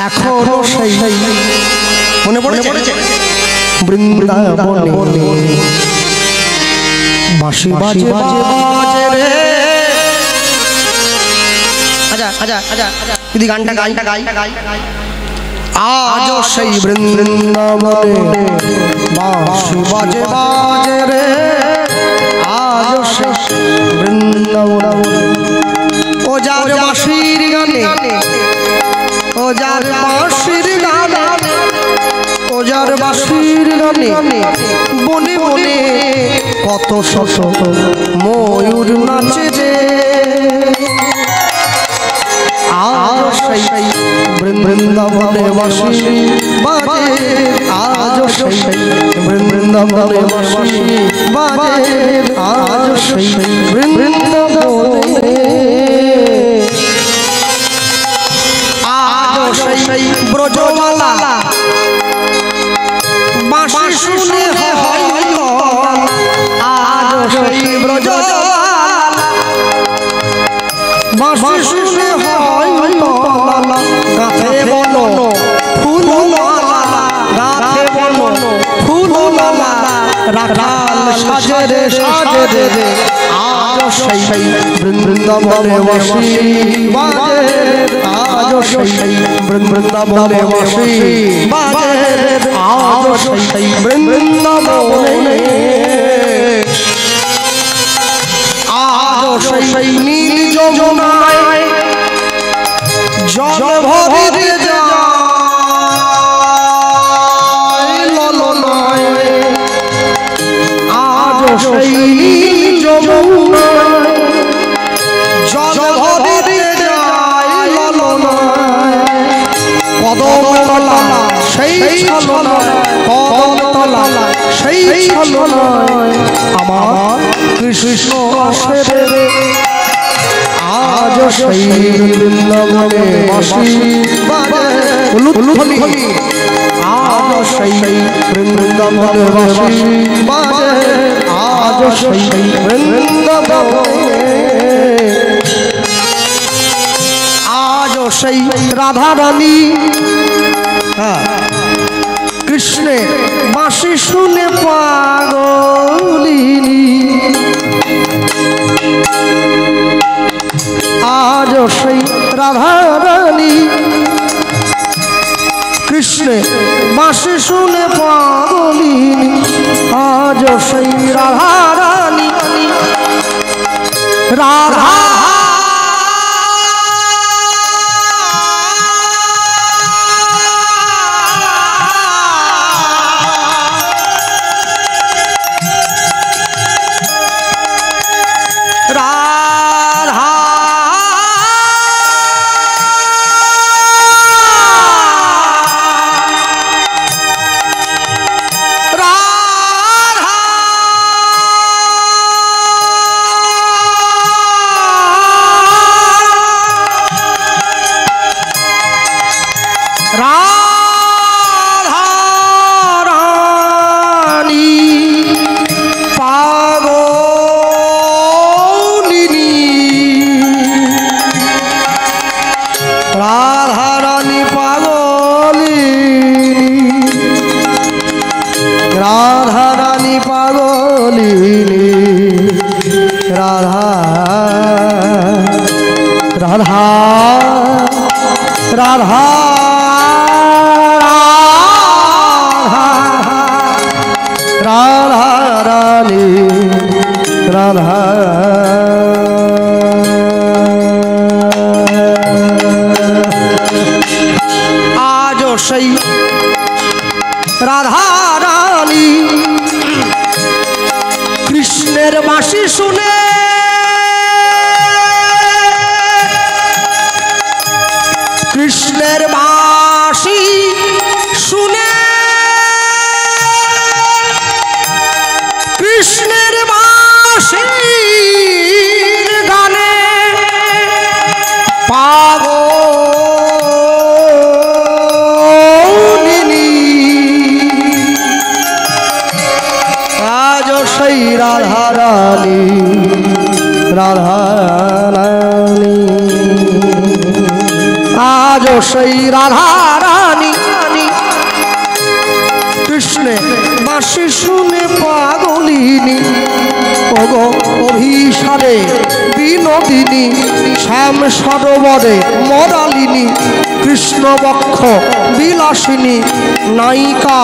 এখনো সেই মনে পড়েছে বৃন্দাবনে বাঁশি বাজে বাজে রে। আজা আজা আজা যদি গানটা গাই আজও সেই বৃন্দাবনে বাঁশি বাজে বাজে রে। আজও সেই বৃন্দাবনে ও যার বাঁশির গানে, ও যার বাঁশির গানে, ও যার বাঁশির গানে বনে বনে কত শত ময়ূর নাচে রে। আজও সেই বৃন্দাবনে বাঁশি বাজে, আজও সেই বৃন্দাবনে বাঁশি বাজে, আজও সেই বৃন্দাবনে, আজও সেই ব্রজমালা বাঁশি শুনে হয় কল। আজও সেই ব্রজমালা বাঁশি শুনে হয় কল। গাছে বলো ফুলমালা, গাছে বলো ফুলমালা, রাখাল সাজে রে সাজে রে। আজও সেই বৃন্দাবনে বাঁশি বাজে, আজও সেই বৃন্দাবনে বাঁশি বাজে, আজও সেই বৃন্দাবনে, আজও সেই নীল যমুনায় জল ভরে যায় ললনায়। আজও সেই নীল যমুনায় জল ভরে যায় ললনায়। কদমতলা সেই ছলনায়, কদমতলা সেই ছলনায় আমার কৃষ্ণ আসে রে। আজও সেই বৃন্দাবনে বাঁশি বাজে উলুধ্বনি, আজও সেই বৃন্দাবনে বাঁশি বাজে, আজও সেই বৃন্দাবনে, আজও সেই রাধা রানী কৃষ্ণের বাঁশি শুনে পাগলিনী। আজও সেই রাধা রানী কৃষ্ণের বাঁশি শুনে পাগলিনী। আজও সেই রাধা রানী, রাধা রাধা রাধা রানী রাধা। আজও সেই রাধা রানী কৃষ্ণের বাঁশি শুনে, কৃষ্ণের বাঁশি শুনে, কৃষ্ণের বাঁশির গানে পাগলিনী। আজও সেই রাধা রানী রাধা রানী, আজও সেই রাধা হাসি শুনে পাগলিনী ওগো অভিসারে বিনোদিনী শ্যাম সরোবরে মরালিনী কৃষ্ণবক্ষ বিলাসিনী নায়িকা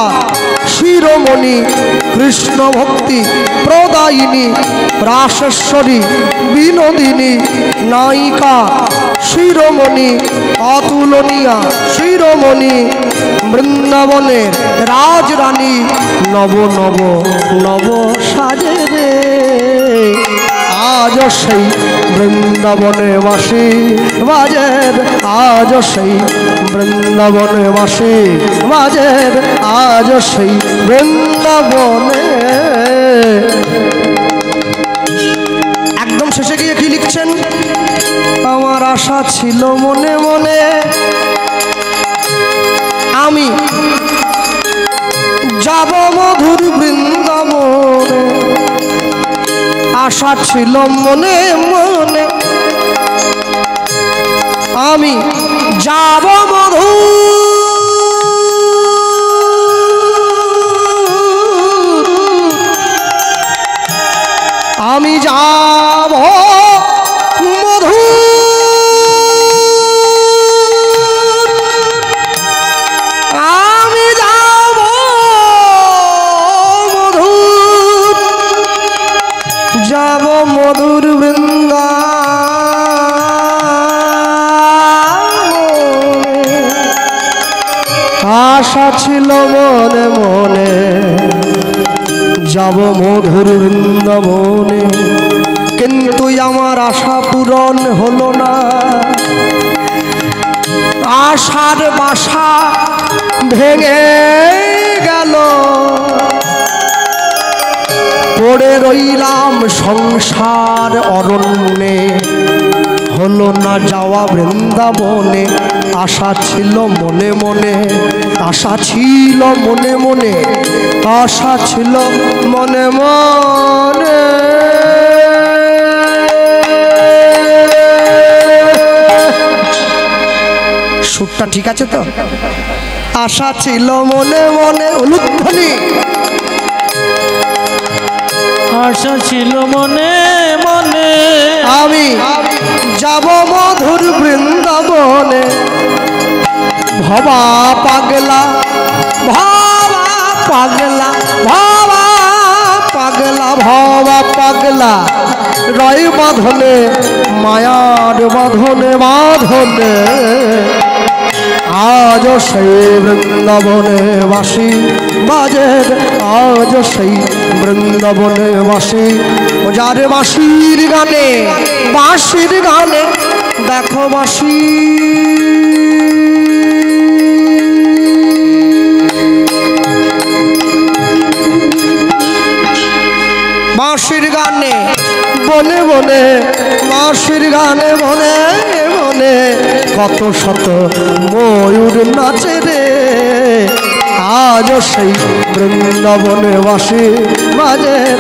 শিরোমণি কৃষ্ণ ভক্তি প্রদায়িনী রাসেশ্বরী বিনোদিনী নায়িকা শিরোমণি অতুলনীয়া শিরোমণি বৃন্দাবনের রাজরানী নব নব নব সাজে রে আজ সেই বৃন্দাবনে বাসি বাজের আজ সেই বৃন্দাবনে বাসি বাজের আজ সেই বৃন্দাবনে। একদম শেষে গিয়ে কি লিখছেন? আমার আশা ছিল মনে মনে আমি যাব মধুর বৃন্দাবনে, আশা ছিল মনে মনে আমি যাব মধুর আমি যাব মধুর আমি যাব মধুর যাব মধুর বৃন্দাবনে, আশা ছিল মনে মনে যাব মধুর বৃন্দাবনে, কিন্তু আমার আশা পূরণ হলো না। আশার বাসা ভেঙে গেল, পড়ে রইলাম সংসার অরণ্যে, হলো না যাওয়া বৃন্দাবনে। আশা ছিল মনে মনে, আশা ছিল মনে মনে, আশা ছিল মনে মনে। সুরটা ঠিক আছে তো? আশা ছিল মনে মনে, উলুধ্বনি। আশা ছিল মনে মনে আমি যাব মধুর বৃন্দাবনে, ভবা পাগলা ভবা পাগলা ভবা পাগলা ভবা পাগলা রয় বাঁধনে মায়ার বাঁধনে বাঁধনে, আজ সেই বৃন্দাবনে বাসি বাজের আজ সেই বৃন্দাবনে বাসি। ও যারে বাঁশির গানে বাঁশির গানে দেখো বাঁশি বাঁশির গানে বনে বনে বাঁশির গানে বনে বনে কত শত ময়ূর নাচে রে, আজ সেই বৃন্দাবনে বাসি বাজের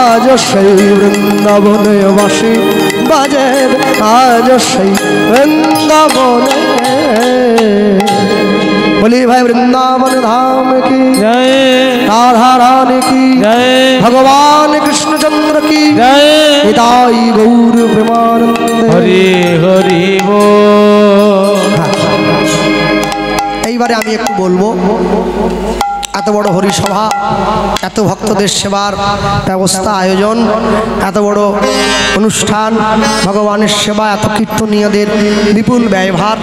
আজ সেই বৃন্দাবনে বাসি বাজের আজ সেই বৃন্দাবনে। बोली भाई वृंदावन धाम की जय, राधा रानी की जय, भगवान कृष्णचंद्र की जय, हिताई गौर प्रेमानंद। हरि हरि बोल। এইবারে আমি একটু বলবো, এত বড় হরিসভা, এত ভক্তদের সেবার ব্যবস্থা আয়োজন, এত বড় অনুষ্ঠান, ভগবানের সেবা, এত কীর্তনীয়দের বিপুল ব্যয়ভার,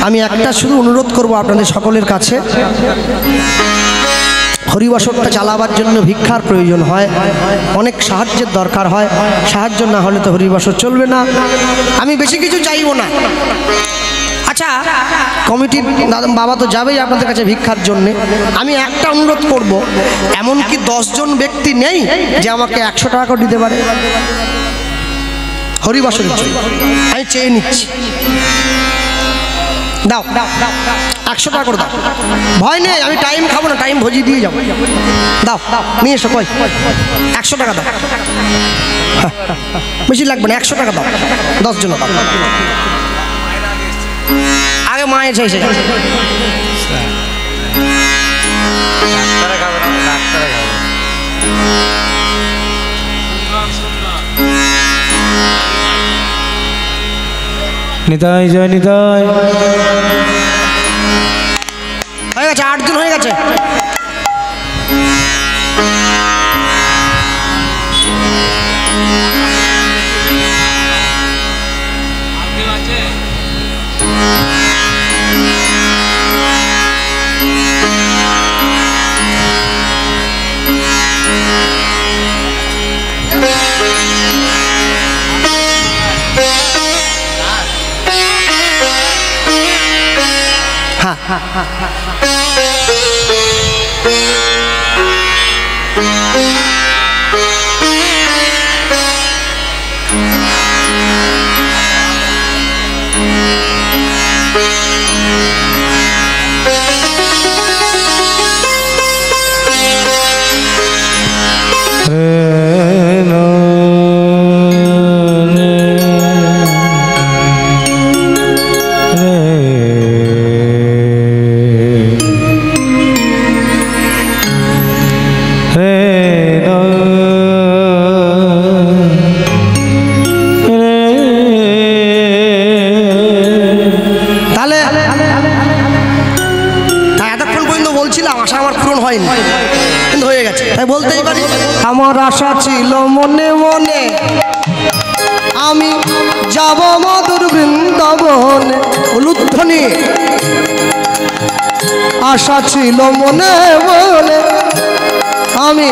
আমি একটা শুধু অনুরোধ করব আপনাদের সকলের কাছে। হরিবাসরটা চালাবার জন্য ভিক্ষার প্রয়োজন হয়, অনেক সাহায্যের দরকার হয়, সাহায্য না হলে তো হরিবাসর চলবে না। আমি বেশি কিছু চাইবো না। আচ্ছা, কমিটির বাবা তো যাবেই আপনাদের কাছে ভিক্ষার জন্যে। আমি একটা অনুরোধ করব, এমন কি 10 জন ব্যক্তি নেই যে আমাকে 100 টাকা করে দিতে পারে হরিবাসরের জন্য? আমি চেয়ে নিচ্ছি, দাও 100 টাকা করে দাও। ভয় নেই, আমি টাইম খাবো না, টাইম ভোজি দিয়ে যাবো। দাও নিয়ে এসো, কই 100 টাকা দাও। বেশি লাগবে না, 100 টাকা দাও, 10 জন দাও। আগে মায়ের চাইছে, ডাক্তারে খাবে না, ডাক্তারে খাবে। নিতাই জয় নিতাই। হয়ে গেছে, 8 দিন হয়ে গেছে। আমার আশা ছিল মনে মনে আমি যাব মধুর বৃন্দাবনে। উলুধ্বনি। আশা ছিল মনে মনে আমি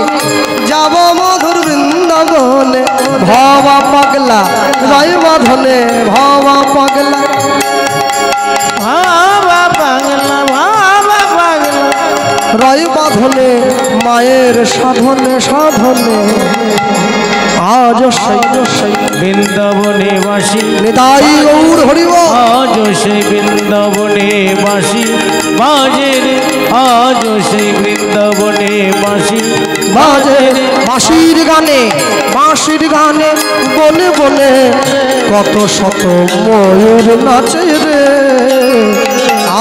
যাব মধুর বৃন্দাবনে। ভবা পাগলা রয় বাঁধনে, ভবা পাগলা রয় বাঁধনে, মায়ের সাধনে সাধনে আজ সেই বৃন্দাবনে বাসি। নিতাই গৌর হরিব। আজ সেই বৃন্দাবনে বাসি বাজে রে, আজ সেই বৃন্দাবনে বাসি বাজে বাঁশির গানে, বাঁশির গানে বনে বনে কত শত ময়ূর নাচে রে।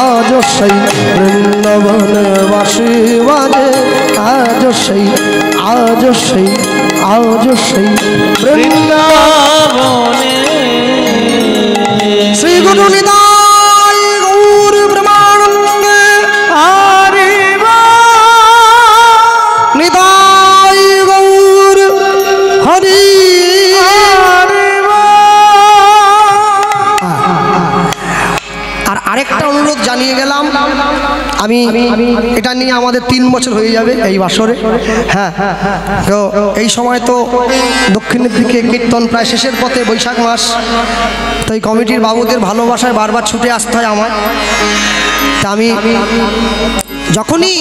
আজ সেই বৃন্দাবনে বাঁশি বাজে, আজ সেই, আজ সেই, আজ সেই বৃন্দাবনে। শ্রী গুরু নিতাই গৌর ব্রহ্মানন্দে হরি নিতাই গৌর হরি। আর আরেকটা অনুরোধ জানিয়ে গেলাম, আমি এটা নিয়ে আমাদের 3 বছর হয়ে যাবে এই বছরে। হ্যাঁ, তো এই সময় তো দক্ষিণের দিকে কীর্তন প্রায় শেষের পথে, বৈশাখ মাস, তো এই কমিটির বাবুদের ভালোবাসায় বারবার ছুটে আসতে হয় আমার। তা আমি যখনই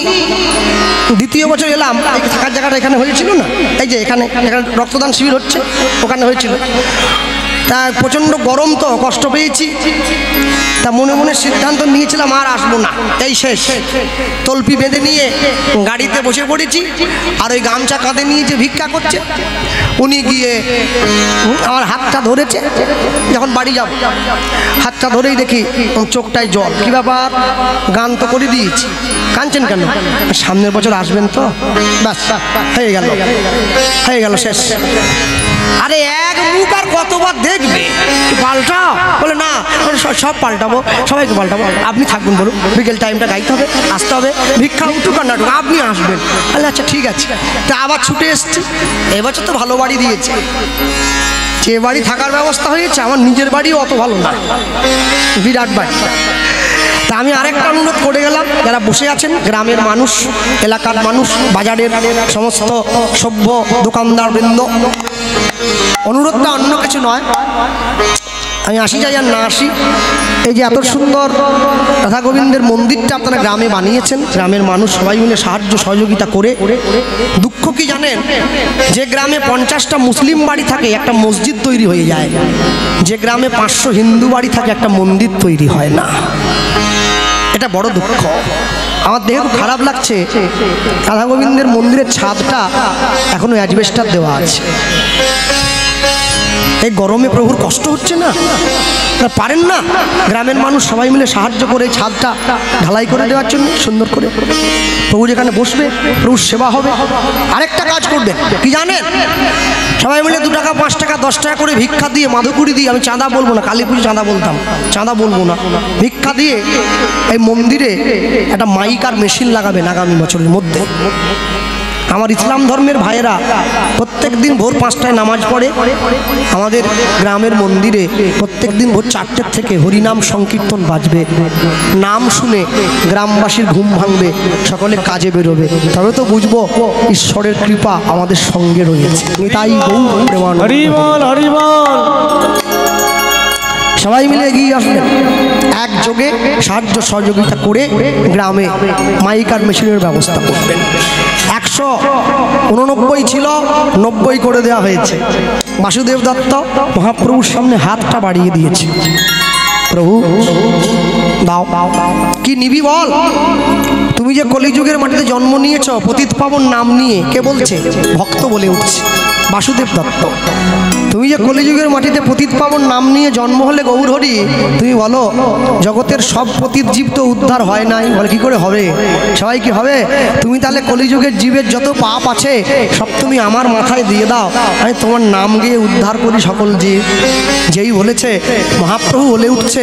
2য় বছর এলাম, এই থাকার জায়গাটা এখানে হয়েছিল না, এই যে এখানে রক্তদান শিবির হচ্ছে, ওখানে হয়েছিল। তা প্রচণ্ড গরম, তো কষ্ট পেয়েছি। তা মনে মনে সিদ্ধান্ত নিয়েছিলাম আর আসবো না, এই শেষ। তলপি বেঁধে নিয়ে গাড়িতে বসে পড়েছি। আর ওই গামছা কাঁধে নিয়ে যে ভিক্ষা করছে, উনি গিয়ে আমার হাতটা ধরেছে। যখন বাড়ি যাব, হাতটা ধরেই দেখি চোখটায় জল। কি ব্যাপার? গান তো করে দিয়েছি, কাঁদছেন কেন? সামনের বছর আসবেন তো? ব্যাস, হয়ে গেল, হয়ে গেল, শেষ। আরে এক মুখ আর কতবার দেখবে? পাল্টাও। বলে না, সব পাল্টাবো, সবাইকে পাল্টাবো। আপনি থাকবেন বলুন, বিকেল টাইমটা গাইতে হবে, আসতে হবে, ভিক্ষা উঠুক আর নাটক, আপনি আসবেন। তাহলে আচ্ছা ঠিক আছে। তা আবার ছুটে এসছি। এবছর তো ভালো বাড়ি দিয়েছে, যে বাড়ি থাকার ব্যবস্থা হয়েছে। আমার নিজের বাড়িও অত ভালো না, বিরাট বাড়ি। তা আমি আরেকটা অনুরোধ করে গেলাম, যারা বসে আছেন, গ্রামের মানুষ, এলাকার মানুষ, বাজারের সমস্ত সভ্য দোকানদার বৃন্দ, অনুরোধটা অন্য কিছু নয়। আমি আসি যাই আর না আসি, এই যে এত সুন্দর রাধা গোবিন্দের মন্দিরটা আপনারা গ্রামে বানিয়েছেন, গ্রামের মানুষ সবাই মিলে সাহায্য সহযোগিতা করে। দুঃখ কি জানেন? যে গ্রামে 50টা মুসলিম বাড়ি থাকে, একটা মসজিদ তৈরি হয়ে যায়। যে গ্রামে 500 হিন্দু বাড়ি থাকে, একটা মন্দির তৈরি হয় না। এটা বড় দুঃখ। আমার দেখে খুব খারাপ লাগছে, রাধা গোবিন্দের মন্দিরের ছাদটা এখনো অ্যাজবেস্টার দেওয়া আছে। এই গরমে প্রভুর কষ্ট হচ্ছে না? তা পারেন না? গ্রামের মানুষ সবাই মিলে সাহায্য করে ছাদটা ঢালাই করে দেওয়ার জন্য সুন্দর করে। প্রভু যেখানে বসবে, প্রভুর সেবা হবে। আরেকটা কাজ করবেন কি জানেন? সবাই মিলে 2 টাকা 5 টাকা 10 টাকা করে ভিক্ষা দিয়ে, মাধুকুড়ি দিয়ে, আমি চাঁদা বলবো না, কালী পুজো চাঁদা বলতাম, চাঁদা বলবো না, ভিক্ষা দিয়ে এই মন্দিরে একটা মাইক আর মেশিন লাগাবেন আগামী বছরের মধ্যে। আমার ইসলাম ধর্মের ভাইয়েরা প্রত্যেক দিন ভোর 5টায় নামাজ পড়ে আমাদের গ্রামের মন্দিরে। প্রত্যেক দিন ভোর 4টে থেকে হরিনাম সংকীর্তন বাজবে। নাম শুনে গ্রামবাসীর ঘুম ভাঙবে, সকলে কাজে বেরোবে। তবে তো বুঝবো ঈশ্বরের কৃপা আমাদের সঙ্গে রয়েছে। তাই হরি বল, হরি বল। সবাই মিলে এগিয়ে আসবেন, একযোগে সাহায্য সহযোগিতা করে গ্রামে মাইক আর মেশিনের ব্যবস্থা করবেন। 189 ছিল, 90 করে দেওয়া হয়েছে। বাসুদেব দত্ত মহাপ্রভুর সামনে হাতটা বাড়িয়ে দিয়েছে, প্রভু দাও। কি নিবি বল? তুমি যে কলিযুগের মাটিতে জন্ম নিয়েছ পতিত পাবন নাম নিয়ে, কে বলছে? ভক্ত বলে উঠছে বাসুদেব দত্ত। তুমি যে কলিযুগের মাটিতে পতিত পাবন নাম নিয়ে জন্ম হলে গৌর হরি, তুমি বলো জগতের সব পতিত জীব তো উদ্ধার হয় নাই। বলে কি করে হবে? সবাই কি হবে? তুমি তাহলে কলিযুগের জীবের যত পাপ আছে সব তুমি আমার মাথায় দিয়ে দাও, আমি তোমার নাম গিয়ে উদ্ধার করি সকল জীব। যেই বলেছে মহাপ্রভু বলে উঠছে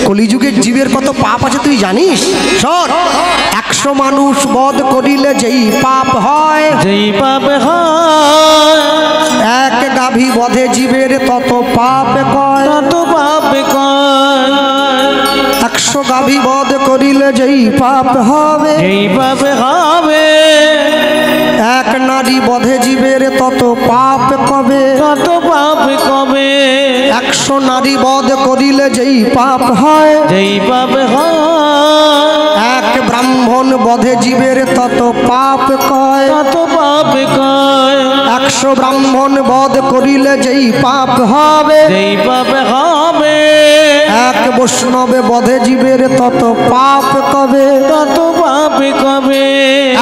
কলিযুগের জীবের কত পাপ আছে তুই জানিস? শোন, 100 মানুষ বধ করিলে যেই পাপ হয়, যেই পাপ হয়, এক গাভী বধে জীবের তত পাপ কয়, তত পাপ কয়। 100 গাভী বধ করিলে যেই পাপ হবে, যেই পাপ হবে, এক নারী বধে জীবের তত পাপ কবে, তত পাপ কবে। 100 নারী বধ করিলে যেই পাপ হয়, যেই পাপ হয়, এক ব্রাহ্মণ বধে জীবের তত পাপ কয়, তত পাপ কয়। 100 ব্রাহ্মণ বধ করিলে যেই পাপ হবে, যেই পাপ হবে, এক বৈষ্ণবে বধে জীবের তত পাপ কবে, তত পাপ কবে।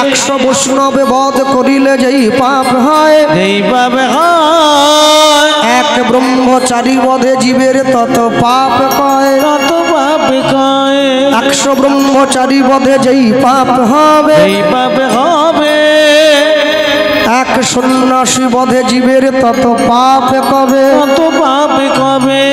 100 বৈষ্ণবে বধ করিলে যেই পাপ হয়, যেই পাপ হয়, এক ব্রহ্মচারী বধে জীবের তত পাপ কয়, তত পাপ কয়। 100 ব্রহ্মচারী বধে যেই পাপ হবে, যেই পাপ হবে, এক সন্ন্যাসী বধে জীবের তত পাপ কবে, তত পাপ কবে।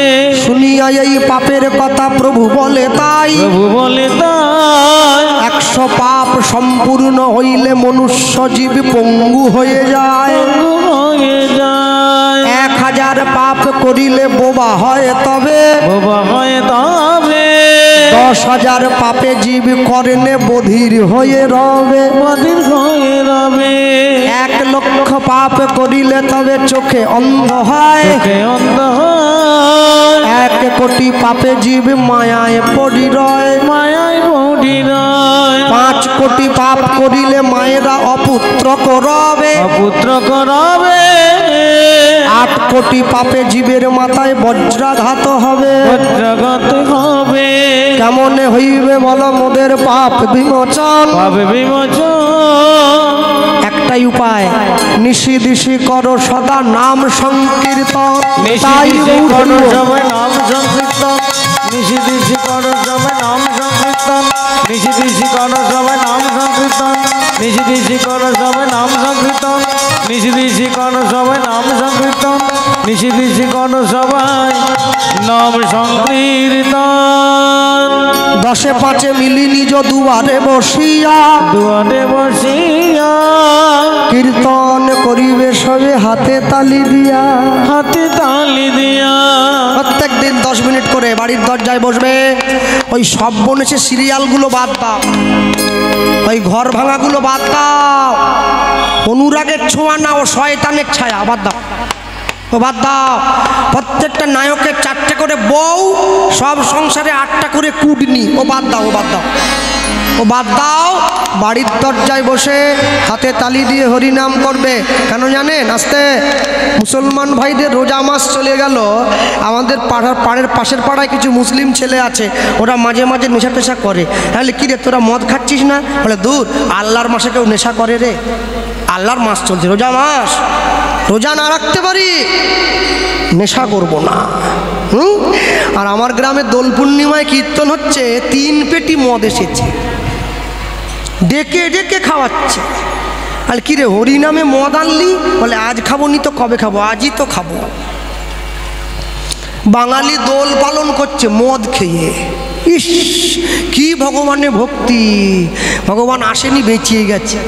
শুনিয়া এই পাপের কথা প্রভু বলে তাই, প্রভু বলে তাই, 100 পাপ সম্পূর্ণ হইলে মনুষ্য জীব পঙ্গু হয়ে যায়, হয়ে যায়। 1000 পাপ করিলে বোবা হয় তবে, বাবা হয় তবে, 10,000 পাপে জীব করেনে বধির হয়ে রবে, বধির হয়ে রবে। 1 লক্ষ পাপ করিলে তবে চোখে অন্ধ হয়, চোখে অন্ধ হয়, 1 কোটি পাপে জীব মায়ায় পড়ি রয়, মায়ায় পড়ি রয়। 5 কোটি পাপ করিলে মায়েরা অপুত্র করবে, অপুত্র করবে। 8 কোটি পাপে জীবের মাথায় বজ্রাঘাত হবে, বজ্রাঘাত হবে। কেমনে হইবে বলো মোদের পাপ বিমোচন? পাপ বিমোচন একটাই উপায়, নিশি দিশি করো সদা নাম সংকীর্তন। তাই নিশি করো বলবো, সবাই নাম সংকীর্তন, নিশি দিশি করো সবাই নাম সংকীর্তন, নিশি দিশি করো সবাই নাম সংকীর্তন, নিশি দিশি করো সবাই নাম সংকীর্তন, নিশি দিশি করো সবাই নাম সংকীর্তন, নিশি দিশি করো সবাই নাম সংকীর্তন। 10 5 মিলি নিজ দুয়ারে বসিয়া, দুয়ারে বসিয়া কীর্তন করিবে সবে হাতে তালি দিয়া। হাতে তালি দিয়া। প্রত্যেক দিন 10 মিনিট করে বাড়ির দরজায় বসবে। ওই সব বনেছে সিরিয়ালগুলো বাদ দাও, ওই ঘর ভাঙাগুলো বাদ দাও, অনুরাগের ছোঁয়া না, ও শয়তানের ছায়া, বাদ দাও, ও বাদ দাও। প্রত্যেকটা নায়কের 4টে করে বউ, সব সংসারে 8টা করে কুডনি, ও বাদ দাও, ও বাদ দাও, ও বাদ দাও। বাড়ির দরজায় বসে হাতে তালি দিয়ে হরিনাম করবে। কেন জানেন? আস্তে মুসলমান ভাইদের রোজা মাস চলে গেল, আমাদের পাড়ার পাশের পাড়ায় কিছু মুসলিম ছেলে আছে, ওরা মাঝে মাঝে নেশা টেশা করে। তাহলে কী রে তোরা মদ খাচ্ছিস না? বলে দূর, আল্লাহর মাসে কেউ নেশা করে রে? আল্লাহর মাস চলছে, রোজা মাস, রোজা না রাখতে পারি, নেশা করব না। আর আমার গ্রামে দোল পূর্ণিমায় কীর্তন হচ্ছে, 3 পেটি মদ এসেছে, ডেকে ডেকে খাওয়াচ্ছে। আর কি রে, হরি নামে মদ আনলি? বলে আজ খাবো নি তো কবে খাবো, আজই তো খাবো। বাঙালি দোল পালন করছে মদ খেয়ে। ইস, কি ভগবানের ভক্তি! ভগবান আসেনি, বেঁচিয়ে গেছে।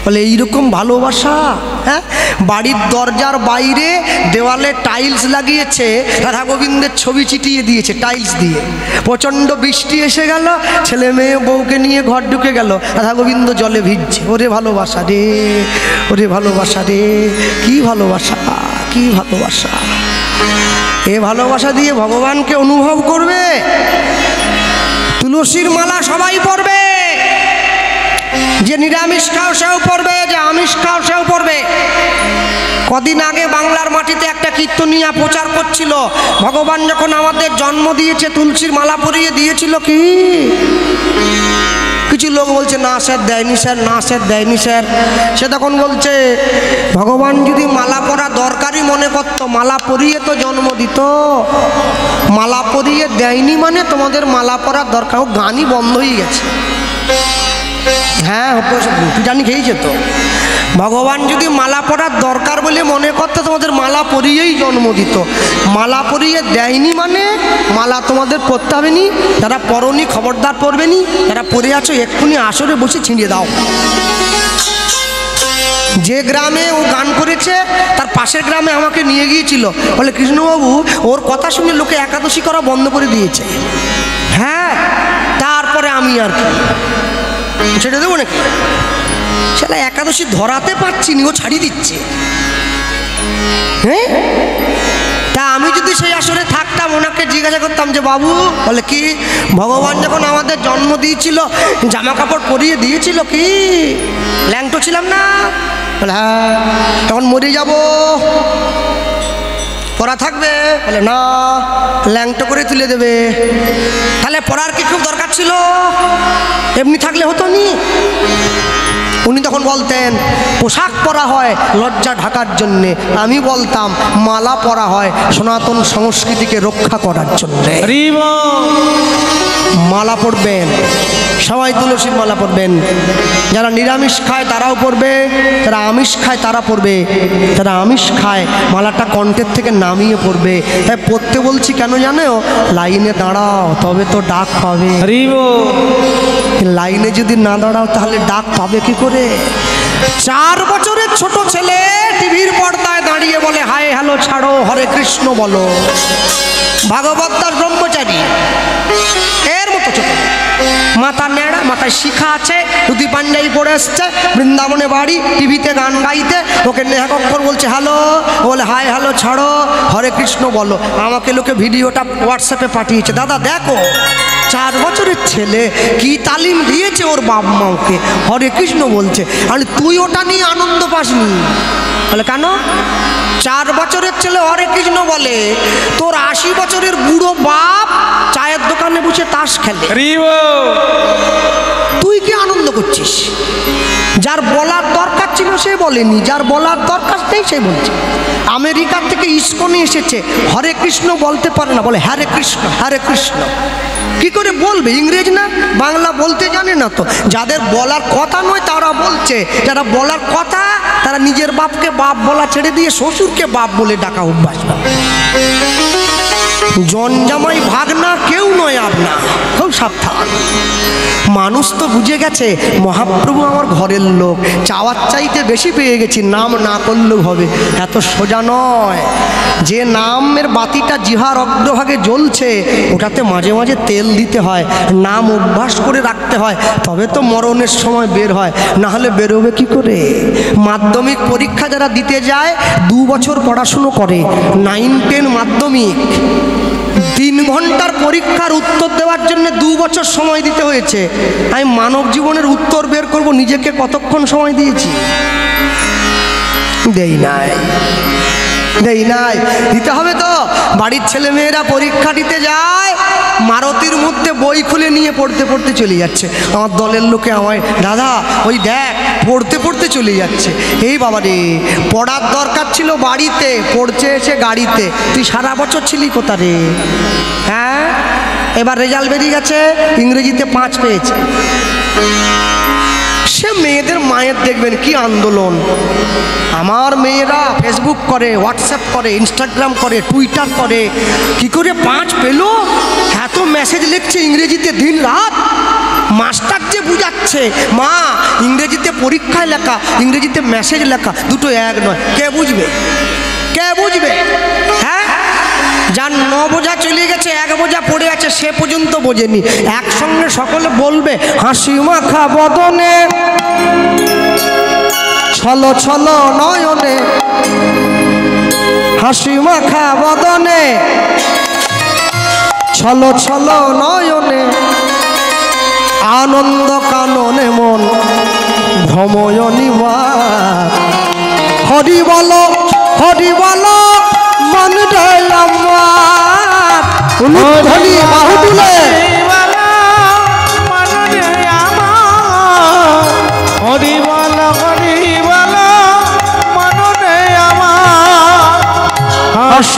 বলে এইরকম ভালোবাসা? হ্যাঁ, বাড়ির দরজার বাইরে দেওয়ালে টাইলস লাগিয়েছে, রাধা গোবিন্দের ছবি চিটিয়ে দিয়েছে টাইলস দিয়ে। প্রচণ্ড বৃষ্টি এসে গেল, ছেলে মেয়ে বউকে নিয়ে ঘর ঢুকে গেল, রাধা গোবিন্দ জলে ভিজছে। ওরে ভালোবাসা রে, ওরে ভালোবাসা রে, কি ভালোবাসা, কি ভালোবাসা! এ ভালোবাসা দিয়ে ভগবানকে অনুভব করবে। তুলসীর মালা সবাই পরবে, যে নিরামিষ খাও সেও পড়বে, যে আমিষ খাও সেও পড়বে। কদিন আগে বাংলার মাটিতে একটা কীর্তনিয়া প্রচার করছিল, ভগবান যখন আমাদের জন্ম দিয়েছে তুলসীর মালা পরিয়ে দিয়েছিল কি? কিছু লোক বলছে না স্যার দেয়নি স্যার, না স্যার দেয়নি স্যার। সে তখন বলছে ভগবান যদি মালা পরা দরকারই মনে করতো, মালা পরিয়ে তো জন্ম দিত। মালা পরিয়ে দেয়নি মানে তোমাদের মালা পরার দরকার। গানই বন্ধ হয়ে গেছে। হ্যাঁ, জানি খেয়েছে তো। ভগবান যদি মালা পরার দরকার বলে মনে করতো, তোমাদের মালা পরিয়েই জন্ম দিত। মালা পরিয়ে দেয়নি মানে মালা তোমাদের পরতে হবে নি। যারা পরনি খবরদার পরবে নি, যারা পরে আছো এক্ষুনি আসরে বসে ছিঁড়িয়ে দাও। যে গ্রামে ও গান করেছে তার পাশের গ্রামে আমাকে নিয়ে গিয়েছিল, বলে কৃষ্ণবাবু ওর কথা শুনে লোকে একাদশী করা বন্ধ করে দিয়েছে। হ্যাঁ, তারপরে আমি আর কি ছেড়ে দেবো নাকি? সেটা একাদশী ধরাতে পারছি নি, ও ছাড়িয়ে দিচ্ছে। হ্যাঁ, তা আমি যদি সেই আসরে থাকতাম, ওনাকে জিজ্ঞাসা করতাম যে বাবু, বলে কি ভগবান যখন আমাদের জন্ম দিয়েছিল জামা কাপড় পরিয়ে দিয়েছিল কি? ল্যাংটো ছিলাম না? বলে হ্যাঁ। তখন মরে যাব, পড়া থাকবে? বলে না, ল্যাংটো করে তুলে দেবে। তাহলে পড়ার কি খুব দরকার ছিল? এমনি থাকলে হতো নি? উনি তখন বলতেন পোশাক পরা হয় লজ্জা ঢাকার জন্যে, আমি বলতাম মালা পরা হয় সনাতন সংস্কৃতিকে রক্ষা করার জন্যে। মালা পরবেন, সবাই তুলসীর মালা পরবেন। যারা নিরামিষ খায় তারাও পরবে, যারা আমিষ খায় তারা পরবে। যারা আমিষ খায় মালাটা কণ্ঠের থেকে নামিয়ে পড়বে। তাই পড়তে বলছি কেন জানো? লাইনে দাঁড়াও, তবে তো ডাক পাবে। লাইনে যদি না দাঁড়াও তাহলে ডাক পাবে কি করে? 4 বছরের ছোট ছেলে টিভির পর্দায় দাঁড়িয়ে বলে হাই হ্যালো ছাড়ো, হরে কৃষ্ণ বলো। ভাগবত দাস ব্রহ্মচারী এর মতো ছোট, মাথা নেড়া, মাথায় শিখা আছে, ধুতি পাঞ্জাবি পরে এসছে, বৃন্দাবনে বাড়ি, টিভিতে গান গাইতে। ওকে নেহাকক্ষর বলছে হ্যালো, বলে হাই হ্যালো ছাড়ো, হরে কৃষ্ণ বলো। আমাকে লোকে ভিডিওটা হোয়াটসঅ্যাপে পাঠিয়েছে, দাদা দেখো 4 বছরের ছেলে কি তালিম দিয়েছে ওর বাপ মাকে, হরে কৃষ্ণ বলছে। আর তুই ওটা নিয়ে আনন্দ পাসনি? বলে কেন? 4 বছরের ছেলে হরে কৃষ্ণ বলে, তোর 80 বছরের বুড়ো বাপ চায়ের দোকানে বসে তাস খেলে, তুই কি আনন্দ করছিস? যার বলার দরকার ছিল সে বলেনি, যার বলার দরকার নেই সে বলছে। আমেরিকার থেকে ইস্কনে এসেছে, হরে কৃষ্ণ বলতে পারে না, বলে হরে কৃষ্ণ হরে কৃষ্ণ। কি করে বলবে? ইংরেজ না, বাংলা বলতে জানে না তো। যাদের বলার কথা নয় তারা বলছে, যারা বলার কথা তারা নিজের বাপকে বাপ বলা ছেড়ে দিয়ে শ্বশুরকে বাপ বলে ডাকা অভ্যাস। জনজামাই ভাগনা কেউ নয় আপনা, খুব সাবধান। মানুষ তো বুঝে গেছে মহাপ্রভু আমার ঘরের লোক, চাওয়ার চাইতে বেশি পেয়ে গেছি, নাম না করলেও হবে। এত সোজা নয়। যে নামের বাতিটা জিহার অগ্রভাগে জ্বলছে ওটাতে মাঝে মাঝে তেল দিতে হয়, নাম অভ্যাস করে রাখতে হয়, তবে তো মরণের সময় বের হয়, না হলে বেরোবে কি করে? মাধ্যমিক পরীক্ষা যারা দিতে যায় 2 বছর পড়াশুনো করে, 9, 10 মাধ্যমিক, 3 ঘন্টার পরীক্ষার উত্তর দেওয়ার জন্য 2 বছর সময় দিতে হয়েছে। আমি মানব জীবনের উত্তর বের করব, নিজেকে কতক্ষণ সময় দিয়েছি? দেই নাই, দেই নাই। দিতে হবে তো। বাড়ির ছেলে মেয়েরা পরীক্ষা দিতে যায়, মারুতির মধ্যে বই খুলে নিয়ে পড়তে পড়তে চলে যাচ্ছে। আমার দলের লোকে আমায়, দাদা ওই দেখ পড়তে পড়তে চলে যাচ্ছে। এই বাবা রে, পড়ার দরকার ছিল বাড়িতে, পড়ছে এসে গাড়িতে। তুই সারা বছর ছিলি কোথা রে? হ্যাঁ, এবার রেজাল্ট বেরিয়ে গেছে, ইংরেজিতে 5 পেয়েছে। সে মেয়েদের মায়ের দেখবেন কি আন্দোলন। আমার মেয়েরা ফেসবুক করে, হোয়াটসঅ্যাপ করে, ইনস্টাগ্রাম করে, টুইটার করে। কি করে 5 পেল? এত মেসেজ লিখছে ইংরেজিতে দিন রাত। মাস্টার যে বুঝাচ্ছে, মা ইংরেজিতে পরীক্ষায় লেখা, ইংরেজিতে মেসেজ লেখা দুটো এক নয়। কে বুঝবে? কে বুঝবে? হ্যাঁ, যার 9 বোঝা চলে গেছে, 1 বোঝা পড়ে আছে, সে পর্যন্ত বোঝেনি। একসঙ্গে সকলে বলবে, হাসি মাখা বদনে ছলো ছলো নয়নে, হাসি মাখা বদনে ছলো ছলো নয়নে, আনন্দ কাননে মন ভ্রময় নিবাস। হরি বলো, হরি বলো মন ঢেল আমার, উলুধ্বনি বাহু তুলে হরি বল, হরি বল মননে আমার। হাসি